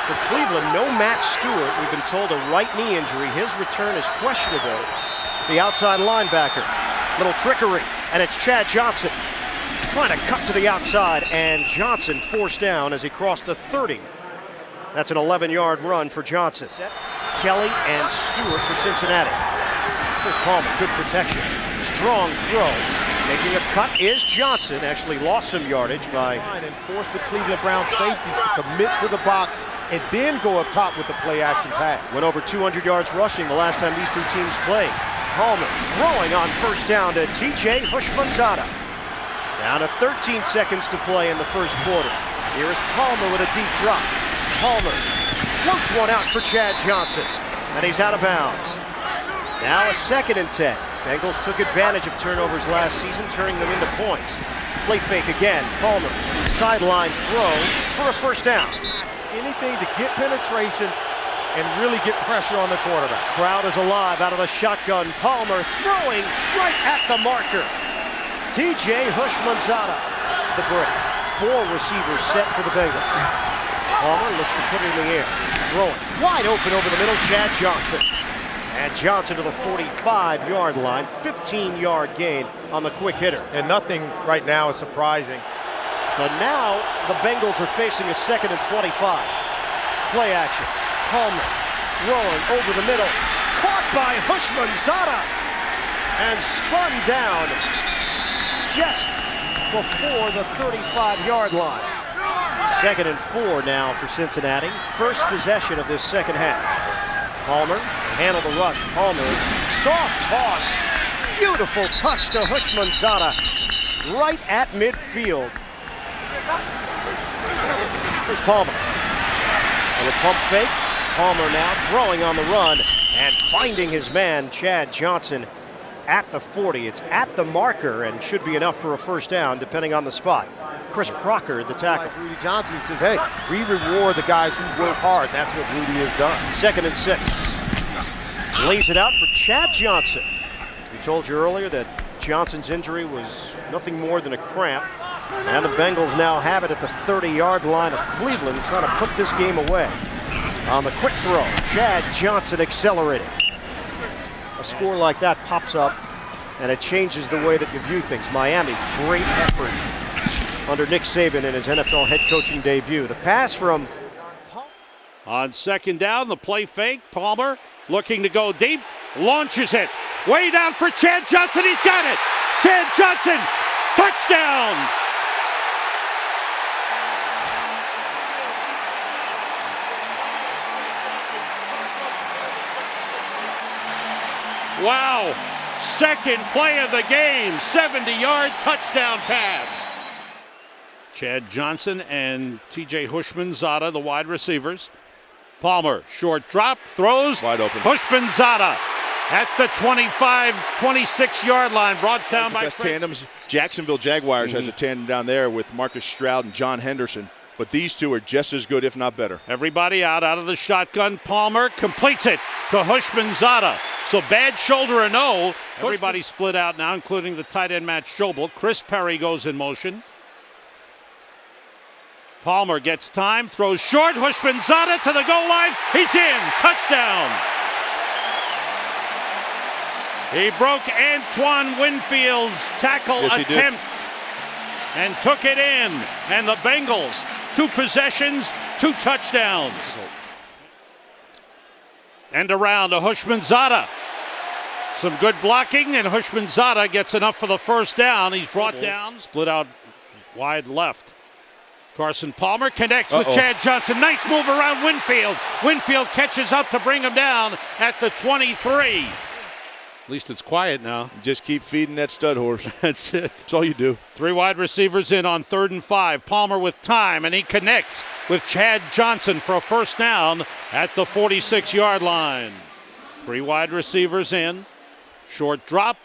For Cleveland, no Matt Stewart. We've been told a right knee injury. His return is questionable. The outside linebacker. Little trickery, and it's Chad Johnson trying to cut to the outside, and Johnson forced down as he crossed the 30. That's an 11-yard run for Johnson. Kelly and Stewart for Cincinnati. Chris Palmer, good protection. Strong throw. Making a cut is Johnson. Actually lost some yardage by... And forced the Cleveland Brown safeties to commit to the box and then go up top with the play-action pass. Went over 200 yards rushing the last time these two teams played. Palmer throwing on first down to TJ Hushmanzada. Down to 13 seconds to play in the first quarter. Here is Palmer with a deep drop. Palmer floats one out for Chad Johnson, and he's out of bounds. Now a 2nd and 10. Bengals took advantage of turnovers last season, turning them into points. Play fake again. Palmer, sideline throw for a first down. Anything to get penetration and really get pressure on the quarterback. Crowd is alive out of the shotgun. Palmer throwing right at the marker. TJ Hushmanzada, the break. 4 receivers set for the Bengals. Palmer looks to put it in the air. Throwing wide open over the middle, Chad Johnson. And Johnson to the 45-yard line. 15-yard gain on the quick hitter. And nothing right now is surprising. So now the Bengals are facing a 2nd and 25. Play action. Palmer throwing over the middle. Caught by Hushmanzada. And spun down just before the 35-yard line. 2nd and 4 now for Cincinnati. First possession of this second half. Palmer, handle the rush. Palmer, soft toss. Beautiful touch to Hushmanzada. Right at midfield. Here's Palmer. And a pump fake. Palmer now throwing on the run and finding his man, Chad Johnson, at the 40. It's at the marker and should be enough for a first down, depending on the spot. Chris Crocker, the tackle. Like Rudy Johnson, he says, hey, we reward the guys who work hard. That's what Rudy has done. 2nd and 6. Lays it out for Chad Johnson. We told you earlier that Johnson's injury was nothing more than a cramp. And the Bengals now have it at the 30-yard line of Cleveland, trying to put this game away. On the quick throw, Chad Johnson accelerating. A score like that pops up, and it changes the way that you view things. Miami, great effort under Nick Saban in his NFL head coaching debut. The pass from Palmer. On 2nd down, the play fake. Palmer looking to go deep, launches it. Way down for Chad Johnson. He's got it. Chad Johnson, touchdown. Wow. 2nd play of the game. 70-yard touchdown pass. Chad Johnson and TJ Hushmanzada, the wide receivers. Palmer, short drop, throws. Wide open. Hushmanzada at the 25, 26-yard line, brought down by best tandems. Jacksonville Jaguars has a tandem down there with Marcus Stroud and John Henderson. But these two are just as good, if not better. Everybody out of the shotgun. Palmer completes it to Hushmanzada. So bad shoulder or no, everybody split out now, including the tight end Matt Schobel. Chris Perry goes in motion. Palmer gets time, throws short. Hushmanzada to the goal line. He's in. Touchdown. He broke Antoine Winfield's tackle attempt and took it in. And the Bengals, 2 possessions, 2 touchdowns. And around to Hushmanzada. Some good blocking, and Hushmanzada gets enough for the first down. He's brought down, split out wide left. Carson Palmer connects with Chad Johnson. Nice move around Winfield. Winfield catches up to bring him down at the 23. At least it's quiet now. Just keep feeding that stud horse. That's it. That's all you do. 3 wide receivers in on 3rd and 5. Palmer with time, and he connects with Chad Johnson for a first down at the 46-yard line. 3 wide receivers in. Short drop.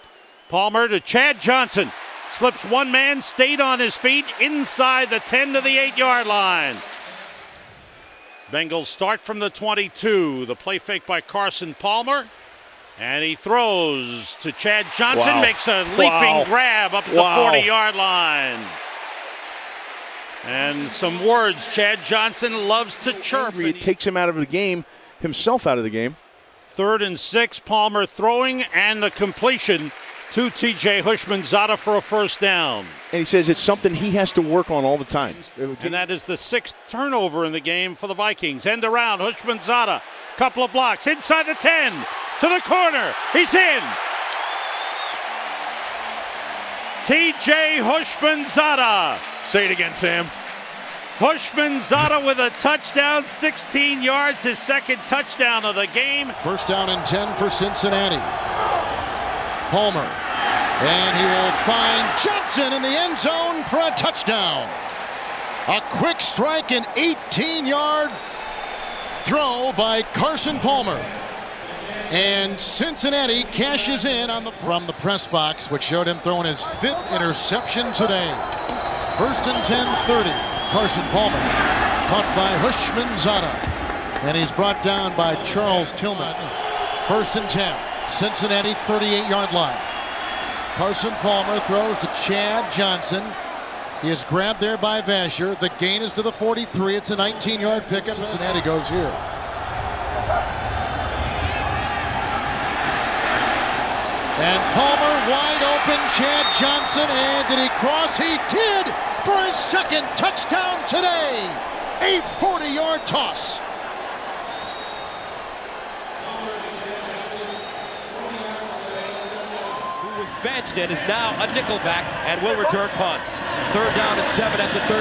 Palmer to Chad Johnson. Slips one man, stayed on his feet inside the 10 to the 8-yard line. Bengals start from the 22. The play fake by Carson Palmer. And he throws to Chad Johnson, makes a leaping grab up at the 40-yard line. And some words Chad Johnson loves to chirp. It takes him out of the game, himself out of the game. 3rd and 6, Palmer throwing and the completion to T.J. Houshmandzadeh for a first down. And he says it's something he has to work on all the time. And that is the 6th turnover in the game for the Vikings. End around, Houshmandzadeh, couple of blocks, inside the 10, to the corner, he's in. T.J. Houshmandzadeh. Say it again, Sam. Houshmandzadeh with a touchdown, 16 yards, his 2nd touchdown of the game. 1st down and 10 for Cincinnati. Palmer, and he will find Johnson in the end zone for a touchdown. A quick strike, an 18-yard throw by Carson Palmer. And Cincinnati cashes in on from the press box, which showed him throwing his 5th interception today. 1st and 10, 30. Carson Palmer caught by Houshmandzadeh, and he's brought down by Charles Tillman. 1st and 10, Cincinnati 38-yard line. Carson Palmer throws to Chad Johnson. He is grabbed there by Vasher. The gain is to the 43. It's a 19-yard pickup. Cincinnati goes here. And Palmer wide open, Chad Johnson, and did he cross? He did for his 2nd touchdown today. A 40-yard toss. Who was benched and is now a nickelback and will return punts. 3rd down and 7 at the 13.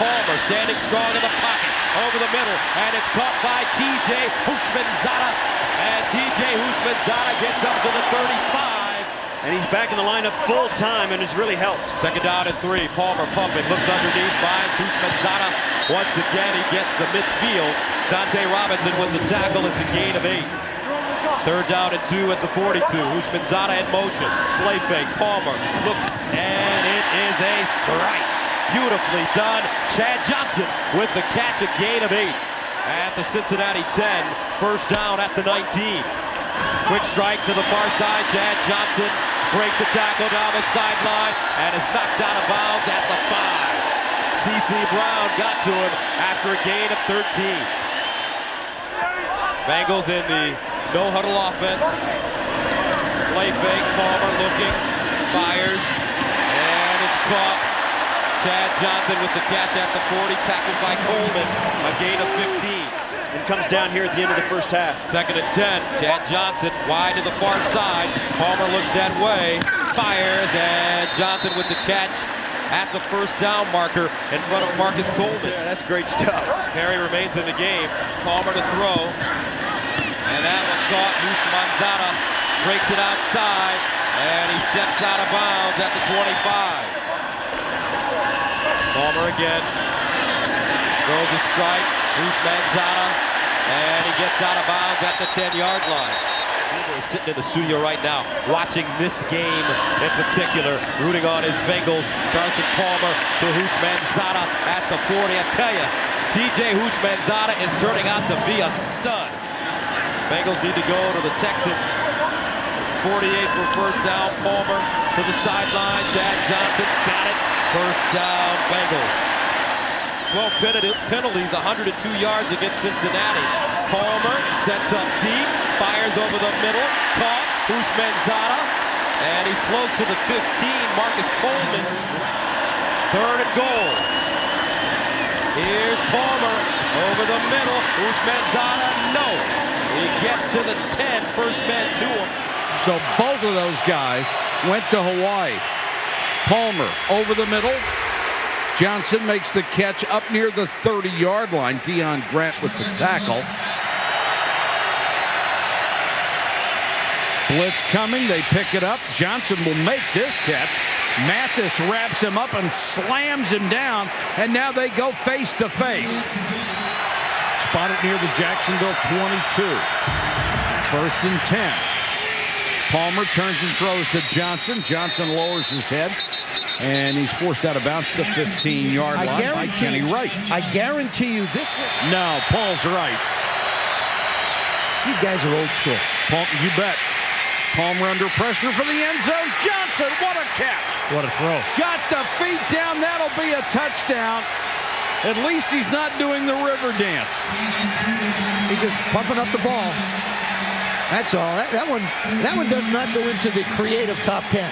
Palmer standing strong in the pocket over the middle, and it's caught by T.J. Houshmandzadeh. And T.J. Houshmandzadeh gets up to the 35. And he's back in the lineup full time and has really helped. 2nd down and 3. Palmer pumping, looks underneath, finds Houshmandzadeh. Once again, he gets the midfield. Dante Robinson with the tackle. It's a gain of 8. 3rd down and 2 at the 42. Houshmandzadeh in motion. Play fake. Palmer looks, and it is a strike. Beautifully done. Chad Johnson with the catch, a gain of 8. At the Cincinnati 10, 1st down at the 19. Quick strike to the far side. Chad Johnson breaks a tackle down the sideline and is knocked out of bounds at the 5. C.C. Brown got to him after a gain of 13. Bengals in the no-huddle offense. Play fake. Palmer looking, fires, and it's caught. Chad Johnson with the catch at the 40, tackled by Coleman, a gain of 15. And comes down here at the end of the first half. 2nd and 10, Chad Johnson wide to the far side. Palmer looks that way, fires, and Johnson with the catch at the 1st down marker in front of Marcus Coleman. Yeah, that's great stuff. Perry remains in the game. Palmer to throw, and that one caught. Houshmandzadeh breaks it outside, and he steps out of bounds at the 25. Palmer again, throws a strike, Houshmandzadeh, and he gets out of bounds at the 10-yard line. We're sitting in the studio right now, watching this game in particular, rooting on his Bengals. Carson Palmer to Houshmandzadeh at the 40. I tell you, T.J. Houshmandzadeh is turning out to be a stud. Bengals need to go to the Texans. 48 for 1st down. Palmer to the sideline. Chad Johnson's got it. 1st down, Bengals. 12 penalties, 102 yards against Cincinnati. Palmer sets up deep, fires over the middle, caught. Houshmandzadeh, and he's close to the 15. Marcus Coleman. 3rd and goal. Here's Palmer over the middle. Houshmandzadeh, no. He gets to the 10. First man to him. So both of those guys went to Hawaii. Palmer over the middle. Johnson makes the catch up near the 30-yard line. Deion Grant with the tackle. Blitz coming. They pick it up. Johnson will make this catch. Mathis wraps him up and slams him down. And now they go face to face. Spotted near the Jacksonville 22. 1st and 10. Palmer turns and throws to Johnson. Johnson lowers his head, and he's forced out of bounds to the 15-yard line by Kenny Wright. I guarantee you this one. No, Paul's right. You guys are old school. You bet. Palmer under pressure for the end zone. Johnson, what a catch. What a throw. Got the feet down. That'll be a touchdown. At least he's not doing the river dance. He's just pumping up the ball. That's all. That one does not go into the creative top 10.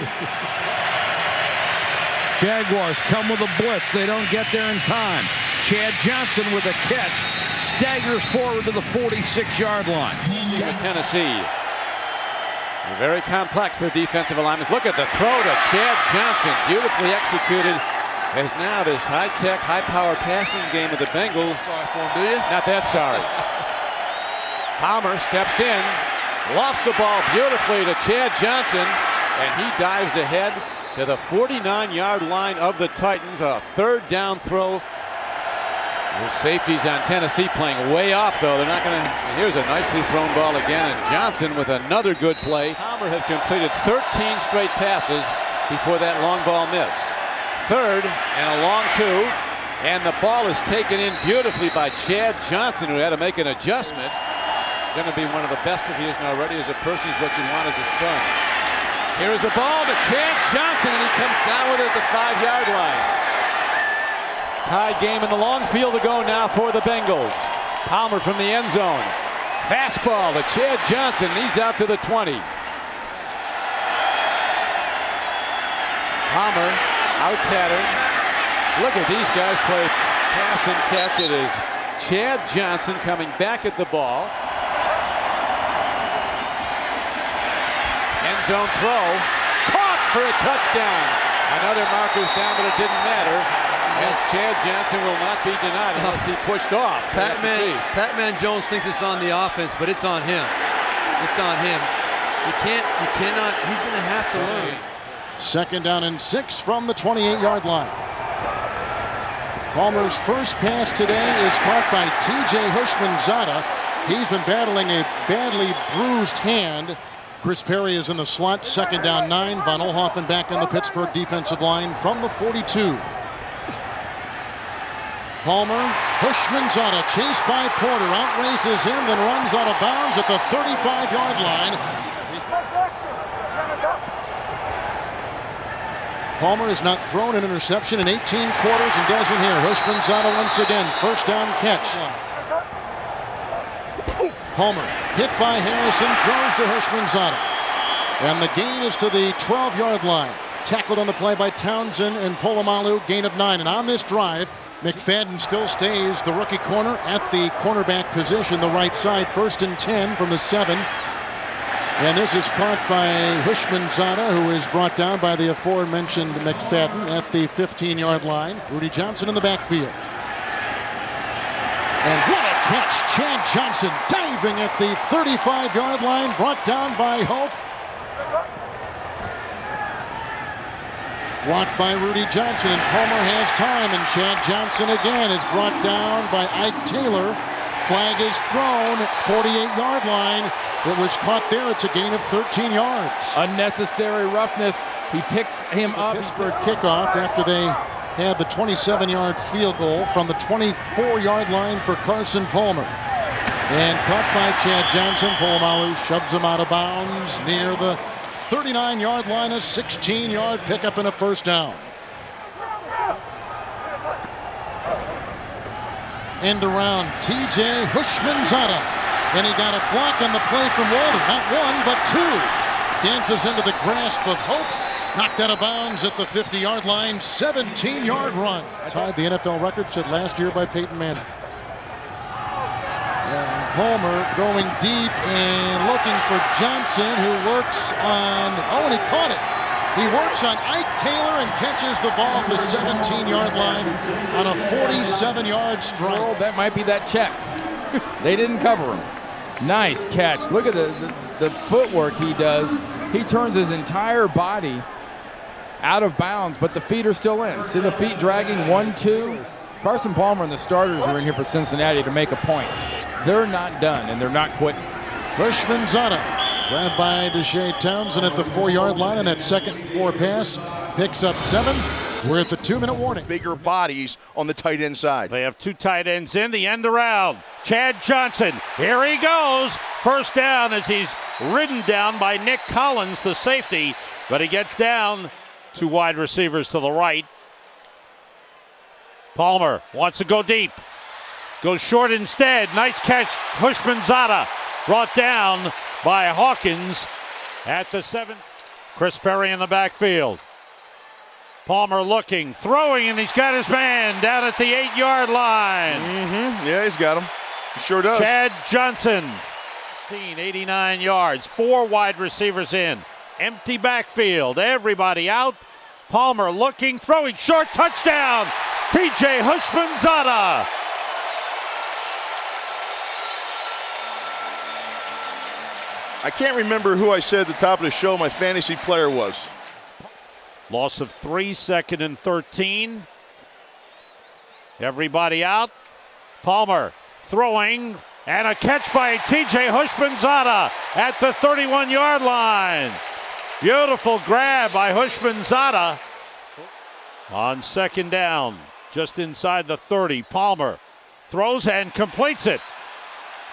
Jaguars come with a blitz. They don't get there in time. Chad Johnson with a catch. Staggers forward to the 46-yard line. Tennessee. They're very complex, their defensive alignments. Look at the throw to Chad Johnson. Beautifully executed. As now this high-tech, high-power passing game of the Bengals. Sorry for him, do you? Not that sorry. Palmer steps in, lofts the ball beautifully to Chad Johnson, and he dives ahead to the 49-yard line of the Titans. A third down throw. The safeties on Tennessee playing way off, though. They're not going to. Here's a nicely thrown ball again, and Johnson with another good play. Palmer had completed 13 straight passes before that long ball miss. Third and a long two, and the ball is taken in beautifully by Chad Johnson, who had to make an adjustment. Going to be one of the best if he isn't already as a person. He's what you want as a son. Here is a ball to Chad Johnson, and he comes down with it at the 5-yard line. Tie game in the long field to go now for the Bengals. Palmer from the end zone. Fastball to Chad Johnson. He's out to the 20. Palmer out pattern. Look at these guys play pass and catch. It is Chad Johnson coming back at the ball. End zone throw. Caught for a touchdown. Another marker's down, but it didn't matter. As Chad Johnson will not be denied unless he pushed off. Pat Jones thinks it's on the offense, but it's on him. It's on him. You cannot, he's going to have to learn. Second down and 6 from the 28-yard line. Palmer's first pass today is caught by T.J. Hushmanzada. He's been battling a badly bruised hand. Chris Perry is in the slot, second down 9. Von Oelhoffen back in the Pittsburgh defensive line from the 42. Palmer, Hushmanzada chased by Porter, outraces him, then runs out of bounds at the 35-yard line. Palmer has not thrown an interception in 18 quarters and doesn't here. Hushmanzada once again, first down catch. Palmer hit by Harrison, throws to Hushmanzada. And the gain is to the 12-yard line. Tackled on the play by Townsend and Polamalu, gain of 9. And on this drive, McFadden still stays the rookie corner at the cornerback position, the right side. First and 10 from the 7. And this is caught by Hushmanzada, who is brought down by the aforementioned McFadden at the 15-yard line. Rudy Johnson in the backfield. And what a catch! Chad Johnson diving at the 35-yard line, brought down by Hope. Blocked by Rudy Johnson, and Palmer has time, and Chad Johnson again is brought down by Ike Taylor. Flag is thrown, 48-yard line. It was caught there. It's a gain of 13 yards. Unnecessary roughness. He picks him up. Pittsburgh kickoff after they had the 27-yard field goal from the 24-yard line for Carson Palmer. And caught by Chad Johnson. Polamalu shoves him out of bounds near the 39-yard line, a 16-yard pickup and a first down. End around T.J. Hushmanzada. And he got a block on the play from Walden. Not one, but two. Dances into the grasp of Hope. Knocked out of bounds at the 50-yard line. 17-yard run. Tied the NFL record set last year by Peyton Manning. And Palmer going deep and looking for Johnson, who works on, and he caught it. He works on Ike Taylor and catches the ball at the 17-yard line on a 47-yard strike. Oh, that might be that check. They didn't cover him. Nice catch. Look at the footwork he does. He turns his entire body out of bounds, but the feet are still in. See the feet dragging, 1-2. Carson Palmer and the starters are in here for Cincinnati to make a point. They're not done, and they're not quitting. Hushmanzada grabbed by Deshae Townsend at the 4-yard line, and that second and 4 pass picks up 7. We're at the 2-minute warning. Bigger bodies on the tight end side. They have two tight ends in the end around. Chad Johnson, here he goes. First down as he's ridden down by Nick Collins, the safety, but he gets down. Two wide receivers to the right. Palmer wants to go deep. Goes short instead. Nice catch. Hushmanzada brought down by Hawkins at the 7th. Chris Perry in the backfield. Palmer looking, throwing, and he's got his man down at the 8-yard line. Yeah, he's got him. He sure does. Chad Johnson, 89 yards, 4 wide receivers in. Empty backfield, everybody out. Palmer looking, throwing, short touchdown. TJ Hushmanzada. I can't remember who I said at the top of the show my fantasy player was. Loss of 3, 2nd and 13. Everybody out. Palmer throwing, and a catch by TJ Hushmanzada at the 31-yard line. Beautiful grab by Hushmanzada on 2nd down, just inside the 30. Palmer throws and completes it.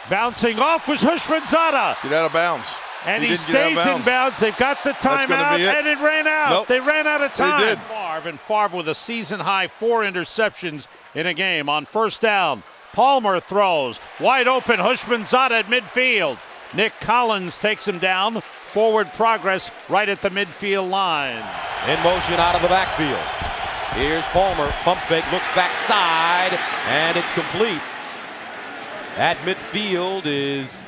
Bouncing off was Hushmanzada. Get out of bounds. And he stays in bounds. They've got the timeout, and it ran out. Nope. They ran out of time. They did. Favre with a season-high 4 interceptions in a game. On 1st down, Palmer throws. Wide open, Hushmanzada at midfield. Nick Collins takes him down. Forward progress right at the midfield line. In motion out of the backfield. Here's Palmer. Pump fake, looks backside, and it's complete. At midfield is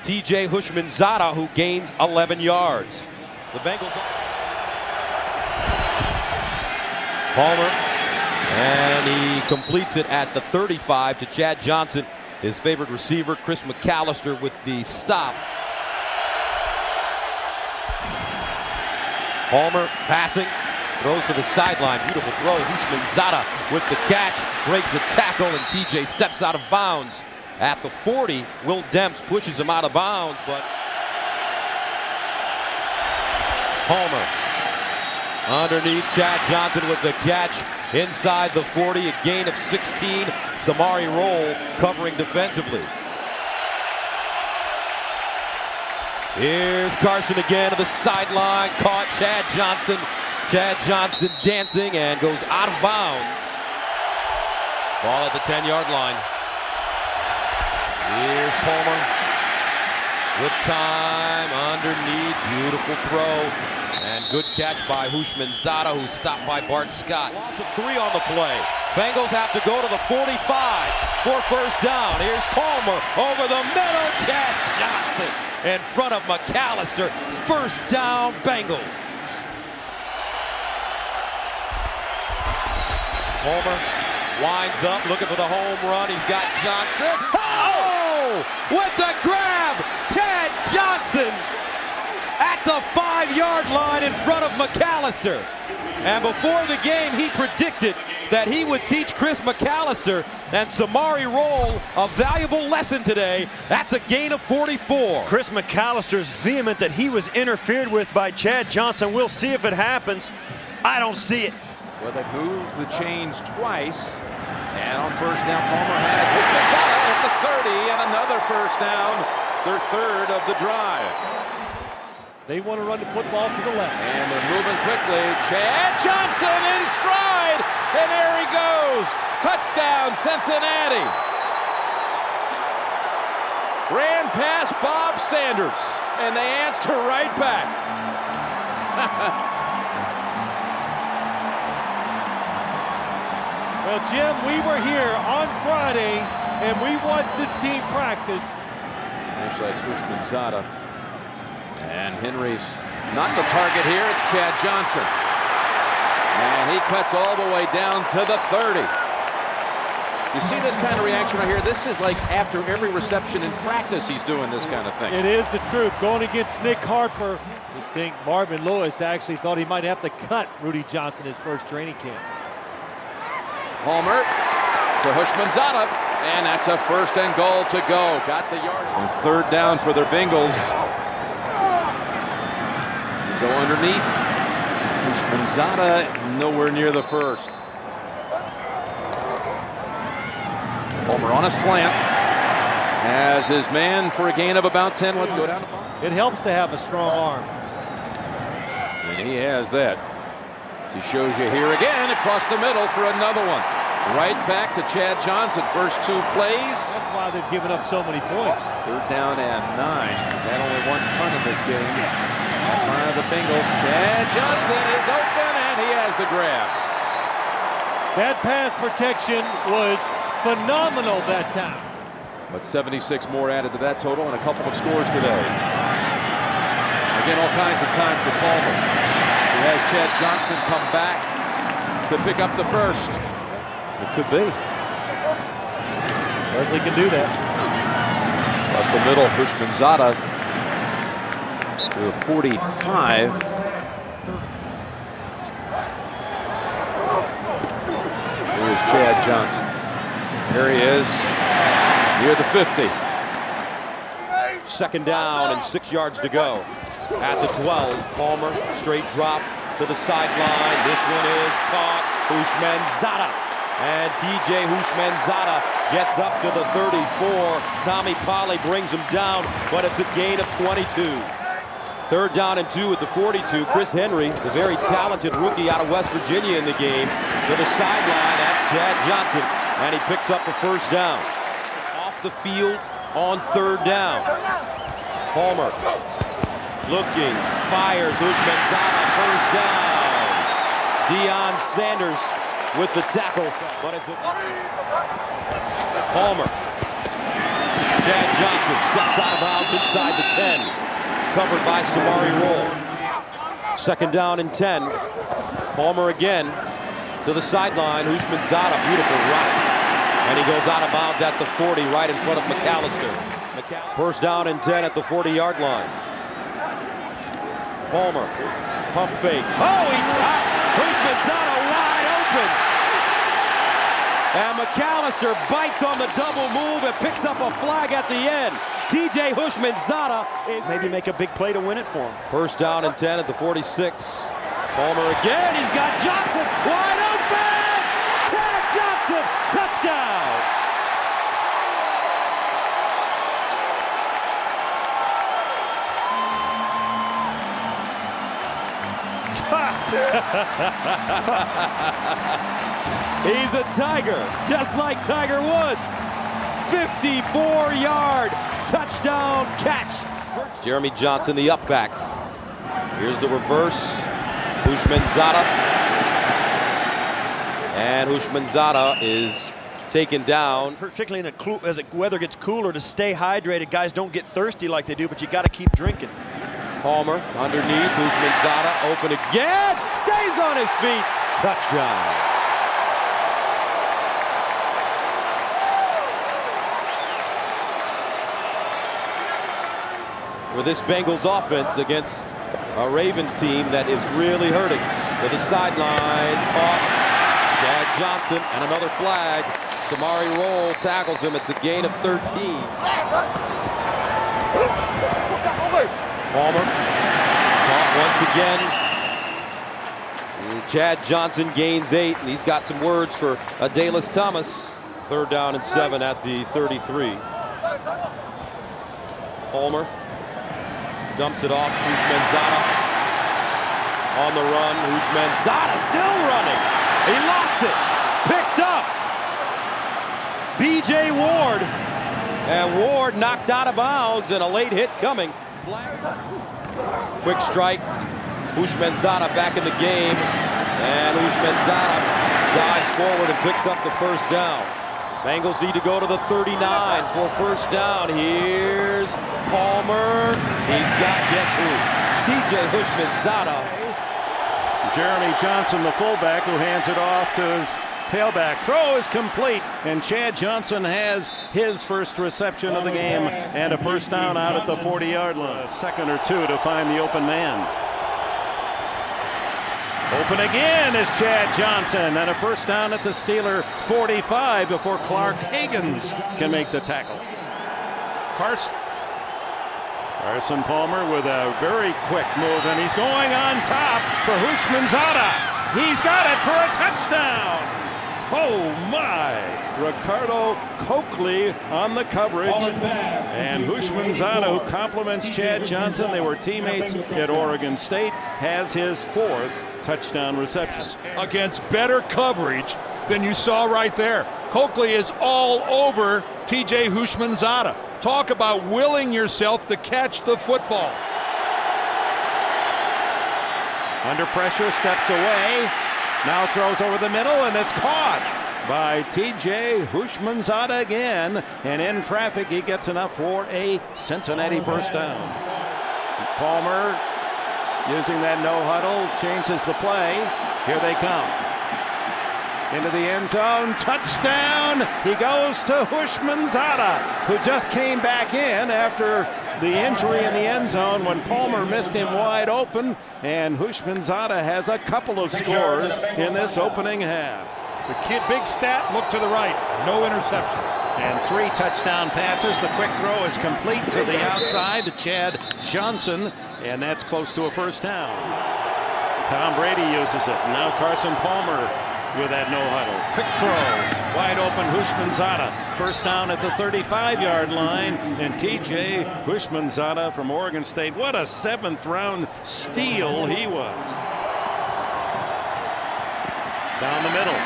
TJ Hushmanzada, who gains 11 yards. The Bengals. Palmer, and he completes it at the 35 to Chad Johnson, his favorite receiver. Chris McAllister with the stop. Palmer passing, throws to the sideline. Beautiful throw. Hushmanzada with the catch, breaks a tackle, and TJ steps out of bounds. At the 40, Will Demps pushes him out of bounds, but Palmer underneath. Chad Johnson with the catch inside the 40, a gain of 16. Samari Roll covering defensively. Here's Carson again to the sideline, caught Chad Johnson. Chad Johnson dancing and goes out of bounds. Ball at the 10-yard line. Here's Palmer. Good time underneath. Beautiful throw. And good catch by Hushmanzada, who's stopped by Bart Scott. Loss of 3 on the play. Bengals have to go to the 45 for 1st down. Here's Palmer over the middle. Chad Johnson in front of McAllister. 1st down, Bengals. Palmer winds up, looking for the home run. He's got Johnson. Oh! With the grab! Chad Johnson at the 5-yard line in front of McAllister. And before the game, he predicted that he would teach Chris McAllister and Samari Roll a valuable lesson today. That's a gain of 44. Chris McAllister's vehement that he was interfered with by Chad Johnson. We'll see if it happens. I don't see it. Well, they moved the chains twice. And on 1st down, Palmer has Hushmanzada at the 30, and another 1st down, their 3rd of the drive. They want to run the football to the left. And they're moving quickly. Chad Johnson in stride, and there he goes. Touchdown, Cincinnati. Ran past Bob Sanders, and they answer right back. Well, Jim, we were here on Friday, and we watched this team practice. Actually, it's Hushmanzada. And Henry's not the target here. It's Chad Johnson. And he cuts all the way down to the 30. You see this kind of reaction right here? This is like after every reception in practice he's doing this kind of thing. It is the truth. Going against Nick Harper, you think Marvin Lewis actually thought he might have to cut Rudy Johnson his first training camp. Palmer to Hushmanzada, and that's a 1st and goal to go. Got the yard. And 3rd down for their Bengals. Go underneath. Hushmanzada nowhere near the 1st. Palmer on a slant. Has his man for a gain of about 10. Let's go down. It helps to have a strong arm. And he has that. As he shows you here again across the middle for another one. Right back to Chad Johnson. First 2 plays. That's why they've given up so many points. 3rd down and 9. Had only 1 punt in this game. At front of the Bengals, Chad Johnson is open, and he has the grab. That pass protection was phenomenal that time. But 76 more added to that total, and a couple of scores today. Again, all kinds of time for Palmer. He has Chad Johnson come back to pick up the first. It could be. Leslie can do that. Across the middle, Houshmandzadeh to the 45. Here's Chad Johnson. Here he is, near the 50. 2nd down and 6 yards to go. At the 12, Palmer, straight drop to the sideline. This one is caught. Houshmandzadeh. And TJ Houshmandzadeh gets up to the 34. Tommy Polley brings him down, but it's a gain of 22. 3rd down and 2 at the 42. Chris Henry, the very talented rookie out of West Virginia in the game, to the sideline. That's Chad Johnson, and he picks up the 1st down. Off the field on 3rd down. Palmer looking, fires. Houshmandzadeh, 1st down. Deion Sanders with the tackle, but it's a Palmer. Chad Johnson steps out of bounds inside the 10. Covered by Samari Roll. 2nd down and 10. Palmer again to the sideline. Houshmandzadeh, beautiful route. And he goes out of bounds at the 40, right in front of McAllister. 1st down and 10 at the 40-yard line. Palmer, pump fake. Oh, he got Houshmandzadeh wide open. And McAllister bites on the double move and picks up a flag at the end. TJ Houshmandzadeh is maybe make a big play to win it for him. 1st down and 10 at the 46. Palmer again. He's got Johnson wide open. Chad Johnson, touchdown. He's a Tiger, just like Tiger Woods. 54-yard touchdown catch. Jeremy Johnson, the up back. Here's the reverse. Houshmandzadeh. And Houshmandzadeh is taken down. Particularly as the weather gets cooler, to stay hydrated. Guys don't get thirsty like they do, but you got to keep drinking. Palmer underneath. Houshmandzadeh open again. Stays on his feet. Touchdown. For this Bengals offense against a Ravens team that is really hurting. To the sideline, caught. Chad Johnson, and another flag. Samari Roll tackles him. It's a gain of 13. Palmer caught once again. And Chad Johnson gains 8, and he's got some words for Adalys Thomas. 3rd down and 7 at the 33. Palmer dumps it off. Houshmandzadeh on the run. Houshmandzadeh still running. He lost it. Picked up. B.J. Ward. And Ward knocked out of bounds, and a late hit coming. Quick strike. Houshmandzadeh back in the game. And Houshmandzadeh dives forward and picks up the 1st down. Bengals need to go to the 39 for 1st down. Here's Palmer. He's got, guess who? TJ Houshmandzadeh. Jeremy Johnson, the fullback, who hands it off to his tailback. Throw is complete, and Chad Johnson has his first reception of the game and a 1st down out at the 40-yard line. 2nd or 2 to find the open man. Open again is Chad Johnson, and a 1st down at the Steeler 45 before Clark Higgins can make the tackle. Carson Palmer with a very quick move, and he's going on top for Houshmandzadeh. He's got it for a touchdown. Oh my! Ricardo Coakley on the coverage, and Houshmandzadeh, who compliments Chad Johnson, they were teammates at Oregon State, has his 4th touchdown reception. Against better coverage than you saw right there. Coakley is all over TJ Houshmandzadeh. Talk about willing yourself to catch the football. Under pressure, steps away. Now throws over the middle, and it's caught by TJ Houshmandzadeh again. And in traffic, he gets enough for a Cincinnati first down. Palmer using that no huddle, changes the play. Here they come. Into the end zone, touchdown. He goes to Houshmandzadeh, who just came back in after the injury in the end zone when Palmer missed him wide open. And Houshmandzadeh has a couple of scores in this opening half. The kid, big stat, look to the right. No interception. And 3 touchdown passes. The quick throw is complete to the outside to Chad Johnson, and that's close to a first down. Tom Brady uses it. Now Carson Palmer with that no huddle. Quick throw, wide open Houshmandzadeh. First down at the 35-yard line, and TJ Houshmandzadeh from Oregon State. What a 7th-round steal he was. Down the middle.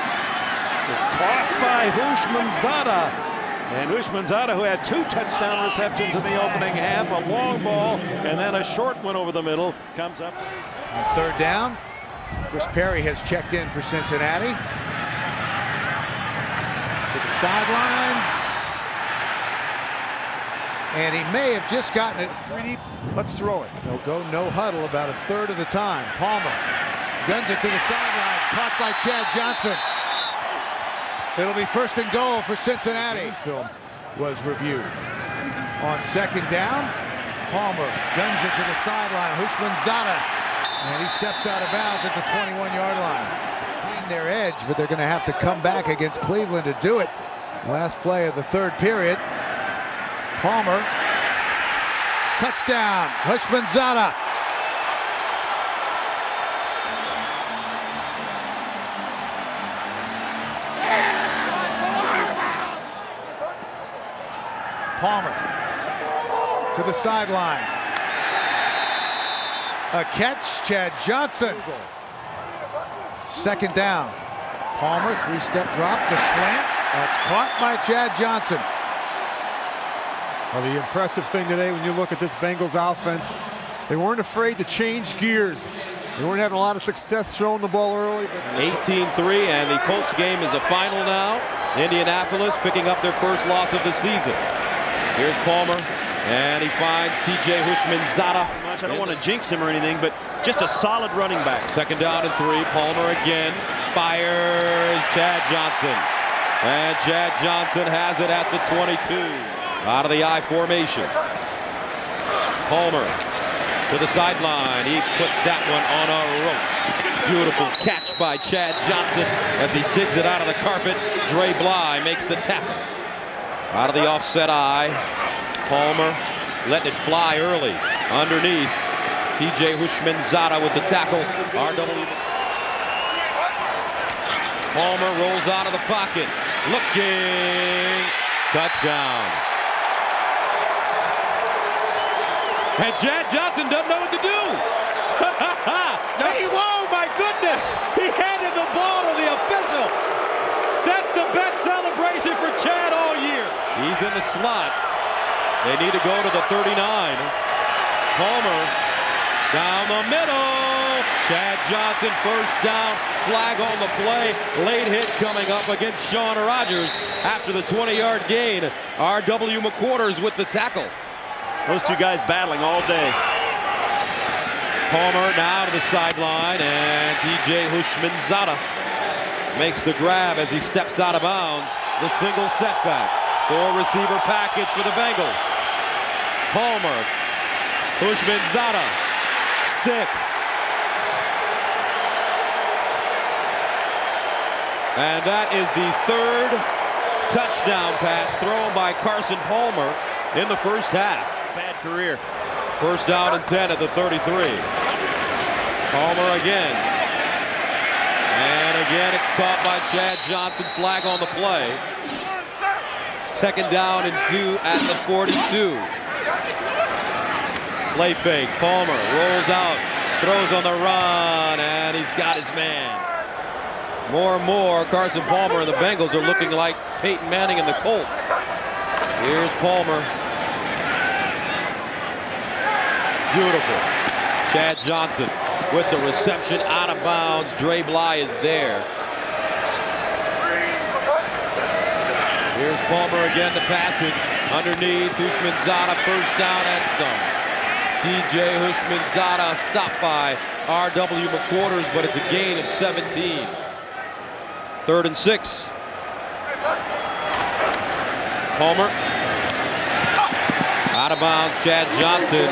Caught by Houshmandzadeh. And Houshmandzadeh, who had 2 touchdown receptions in the opening half, a long ball, and then a short one over the middle, comes up. On third down, Chris Perry has checked in for Cincinnati. To the sidelines. And he may have just gotten it. It's 3 deep. Let's throw it. They'll go no huddle about a third of the time. Palmer guns it to the sidelines. Caught by Chad Johnson. It'll be first and goal for Cincinnati. Film was reviewed. On second down, Palmer guns it to the sideline. Houshmandzadeh. And he steps out of bounds at the 21-yard line. Clean their edge, but they're going to have to come back against Cleveland to do it. Last play of the third period. Palmer. Touchdown. Houshmandzadeh. Palmer to the sideline. A catch, Chad Johnson. Second down. Palmer, 3-step drop, the slant. That's caught by Chad Johnson. Well, the impressive thing today when you look at this Bengals offense, they weren't afraid to change gears. They weren't having a lot of success throwing the ball early. 18-3, and the Colts game is a final now. Indianapolis picking up their first loss of the season. Here's Palmer, and he finds TJ Houshmandzadeh. I don't want to jinx him or anything, but just a solid running back. Second down and 3. Palmer again fires Chad Johnson. And Chad Johnson has it at the 22. Out of the I formation. Palmer to the sideline. He put that one on a rope. Beautiful catch by Chad Johnson as he digs it out of the carpet. Dre Bly makes the tackle. Out of the offset eye. Palmer letting it fly early. Underneath. TJ Houshmandzadeh with the tackle. RW. Palmer rolls out of the pocket. Looking. Touchdown. And Chad Johnson doesn't know what to do. Whoa, my goodness. He handed the ball to the official. That's the best celebration for Chad all year. He's in the slot. They need to go to the 39. Palmer down the middle. Chad Johnson first down. Flag on the play. Late hit coming up against Sean Rogers after the 20-yard gain. R.W. McQuarters with the tackle. Those two guys battling all day. Palmer now to the sideline, and TJ Houshmandzadeh makes the grab as he steps out of bounds. The single setback. 4-receiver package for the Bengals. Palmer. Houshmandzadeh. 6. And that is the 3rd touchdown pass thrown by Carson Palmer in the first half. Bad career. First down and 10 at the 33. Palmer again. And again, it's caught by Chad Johnson. Flag on the play. Second down and 2 at the 42. Play fake. Palmer rolls out, throws on the run, and he's got his man. More and more, Carson Palmer and the Bengals are looking like Peyton Manning and the Colts. Here's Palmer. Beautiful. Chad Johnson with the reception out of bounds. Dre Bly is there. Here's Palmer again to pass it. Underneath, Houshmandzadeh, first down and some. TJ Houshmandzadeh stopped by R.W. McQuarters, but it's a gain of 17. 3rd and 6. Palmer. Out of bounds, Chad Johnson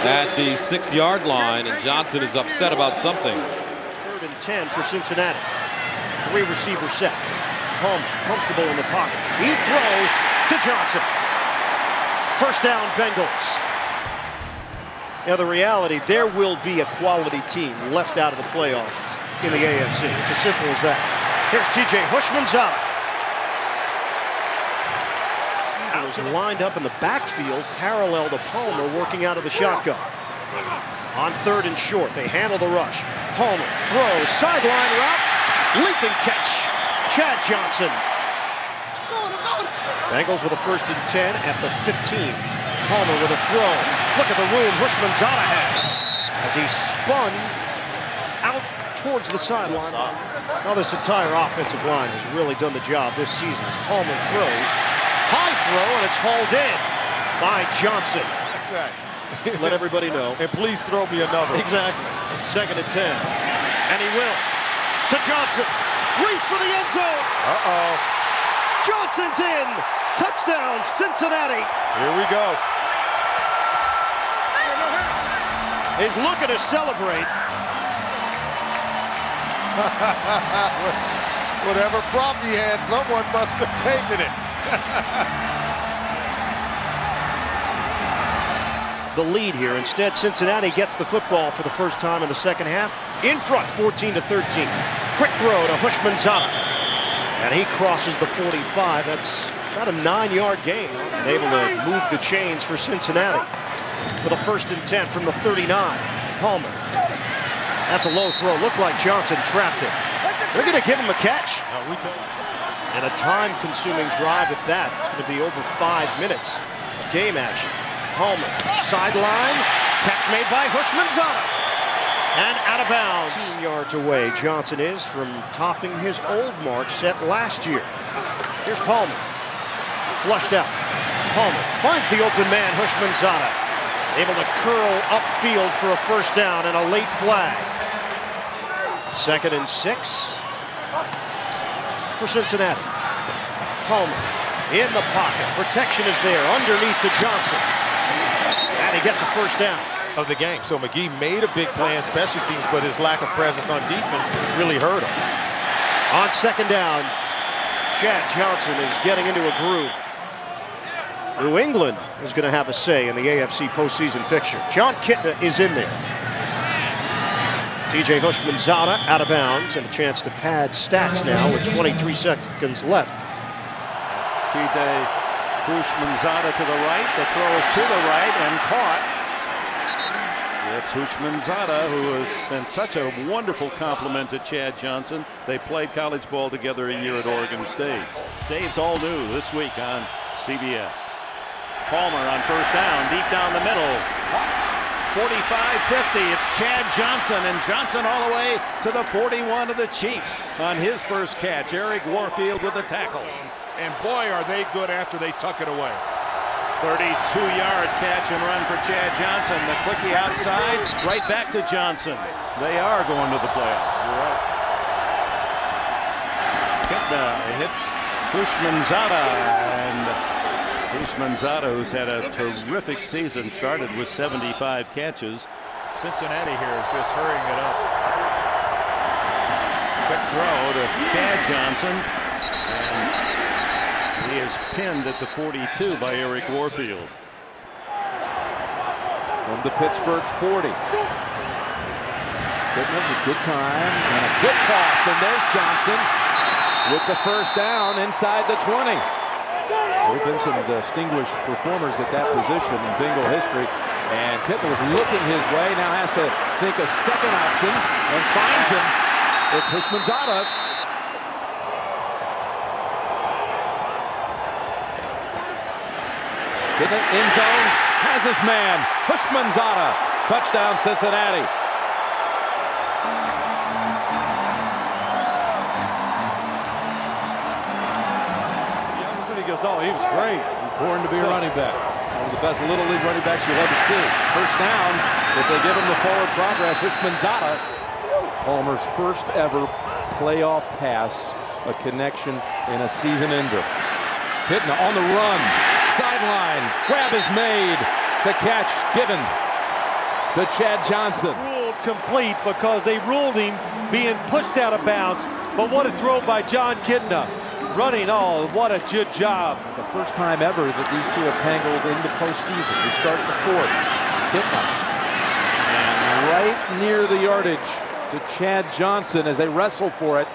at the 6-yard line, and Johnson is upset about something. 3rd and 10 for Cincinnati. 3-receiver set. Palmer comfortable in the pocket. He throws to Johnson. First down, Bengals. Now the reality, there will be a quality team left out of the playoffs in the AFC. It's as simple as that. Here's TJ Houshmandzadeh. Lined up in the backfield, parallel to Palmer, working out of the shotgun. On 3rd and short, they handle the rush. Palmer throws, sideline route, leaping catch. Chad Johnson. Bengals with a 1st and 10 at the 15. Palmer with a throw. Look at the room Houshmandzadeh has as he spun out towards the sideline. Now this entire offensive line has really done the job this season as Palmer throws. High throw, and it's hauled in by Johnson. Exactly. Let everybody know. And please throw me another. Exactly. 2nd and 10. And he will. To Johnson. Reese for the end zone. Uh-oh. Johnson's in. Touchdown, Cincinnati. Here we go. He's looking to celebrate. Whatever prop he had, someone must have taken it. The lead here. Instead, Cincinnati gets the football for the first time in the second half. In front, 14-13. Quick throw to Houshmandzadeh. And he crosses the 45. That's about a 9-yard gain. And able to move the chains for Cincinnati. With a 1st and 10 from the 39. Palmer. That's a low throw. Looked like Johnson trapped it. They're going to give him a catch. And a time-consuming drive at that. It's going to be over 5 minutes of game action. Palmer, sideline, catch made by Houshmandzadeh. And out of bounds. 2 yards away, Johnson is from topping his old mark set last year. Here's Palmer. Flushed out. Palmer finds the open man, Houshmandzadeh. Able to curl upfield for a first down and a late flag. 2nd and 6. For Cincinnati. Palmer in the pocket. Protection is there underneath to Johnson. And he gets a first down. Of the game. So McGee made a big play on special teams, but his lack of presence on defense really hurt him. On 2nd down, Chad Johnson is getting into a groove. New England is going to have a say in the AFC postseason picture. John Kitna is in there. TJ Houshmandzadeh out of bounds and a chance to pad stats now with 23 seconds left. TJ Houshmandzadeh to the right. The throw is to the right and caught. It's Houshmandzadeh, who has been such a wonderful compliment to Chad Johnson. They played college ball together a year at Oregon State. Dave's all new this week on CBS. Palmer on first down, deep down the middle. 45-50, it's Chad Johnson, and Johnson all the way to the 41 of the Chiefs on his first catch. Eric Warfield with the tackle. And boy, are they good after they tuck it away. 32-yard catch and run for Chad Johnson. The clicky outside, right back to Johnson. They are going to the playoffs. You're right. Kitna hits Houshmandzadeh, and Houshmandzadeh, who's had a terrific season, started with 75 catches. Cincinnati here is just hurrying it up. Quick throw to Chad Johnson, and he is pinned at the 42 by Eric Warfield. From the Pittsburgh 40. Kitna with good time and a good toss, and there's Johnson with the first down inside the 20. There have been some distinguished performers at that position in Bengal history, and Kitna was looking his way, now has to think a second option and finds him. It's Houshmandzadeh In the end zone, has his man, Houshmandzadeh. Touchdown, Cincinnati. He goes, oh, he was great. It's important to be a running back. One of the best Little League running backs you'll ever see. First down, if they give him the forward progress, Houshmandzadeh. Palmer's first ever playoff pass, a connection in a season ender. Kitna on the run, sideline, grab is made. The catch given to Chad Johnson. Ruled complete because they ruled him being pushed out of bounds. But what a throw by John Kitna. Running, oh, what a good job. The first time ever that these two have tangled in the postseason. They start the fourth. Kitna. And right near the yardage to Chad Johnson as they wrestle for it.